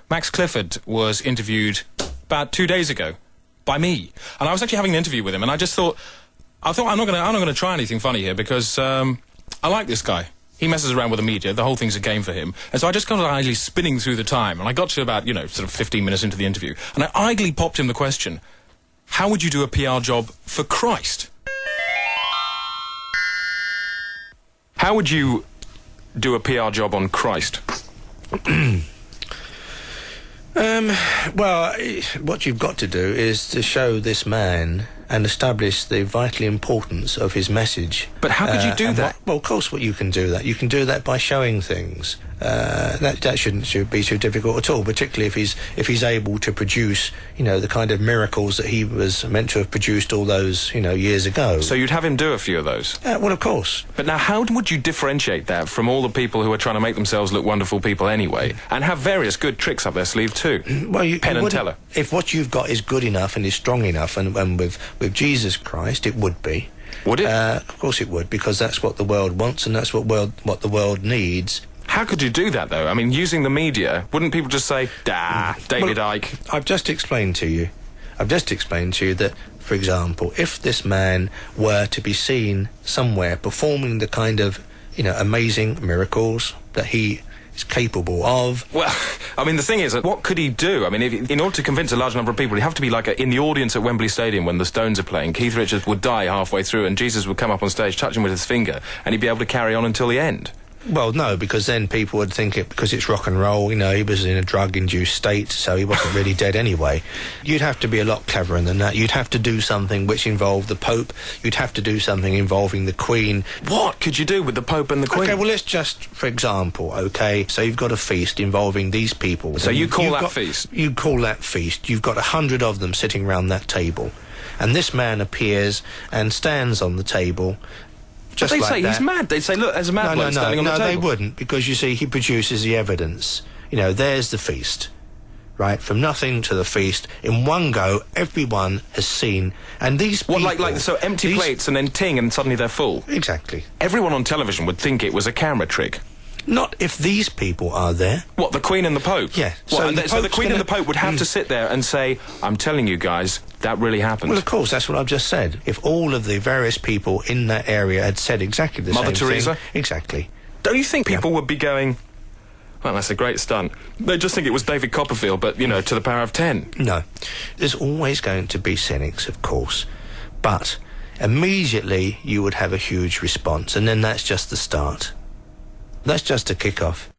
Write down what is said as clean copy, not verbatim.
Max Clifford was interviewed about 2 days ago by me, and I was actually having an interview with him, and I thought I'm not gonna try anything funny here because I like this guy. He messes around with the media. The whole thing's a game for him. And so I just got idly spinning through the time, and I got to about, sort of 15 minutes into the interview, and I idly popped him the question, how would you do a PR job for Christ? How would you do a PR job on Christ? Well, what you've got to do is to show this man and establish the vital importance of his message. But how could you do that? Well, of course, you can do that. You can do that by showing things. That shouldn't be too difficult at all, particularly if he's able to produce, the kind of miracles that he was meant to have produced all those, years ago. So you'd have him do a few of those? Well, of course. But now, how would you differentiate that from all the people who are trying to make themselves look wonderful people anyway, and have various good tricks up their sleeve too? Well, Penn and Teller. If what you've got is good enough and is strong enough, and with Jesus Christ, it would be. Would it? Of course it would, because that's what the world wants and that's what the world needs. How could you do that, though? I mean, using the media, wouldn't people just say, David Icke? I've just explained to you that, for example, if this man were to be seen somewhere performing the kind of, amazing miracles that he is capable of. Well, I mean, the thing is, what could he do? I mean, in order to convince a large number of people, he'd have to be like in the audience at Wembley Stadium when the Stones are playing. Keith Richards would die halfway through and Jesus would come up on stage, touch him with his finger, and he'd be able to carry on until the end. Well, no, because then people would think because it's rock and roll, he was in a drug-induced state, so he wasn't really dead anyway. You'd have to be a lot cleverer than that. You'd have to do something which involved the Pope. You'd have to do something involving the Queen. What could you do with the Pope and the Queen? Okay, well, let's just, for example, so you've got a feast involving these people. So you call that feast? You call that feast. You've got 100 of them sitting round that table. And this man appears and stands on the table. But they'd say he's mad. They'd say, look, there's a mad bloke standing on the table. No, they wouldn't, because you see, he produces the evidence. There's the feast, right? From nothing to the feast, in one go, everyone has seen, and these people... What, so empty plates and then ting and suddenly they're full? Exactly. Everyone on television would think it was a camera trick. Not if these people are there. What, the Queen and the Pope? Yeah. So the Queen and the Pope would have to sit there and say, I'm telling you guys, that really happened. Well, of course, that's what I've just said. If all of the various people in that area had said exactly the same thing... Mother Teresa? Exactly. Don't you think people would be going, well, that's a great stunt. They just think it was David Copperfield, but, to the power of 10. No. There's always going to be cynics, of course. But immediately you would have a huge response, and then that's just the start. That's just a kick-off.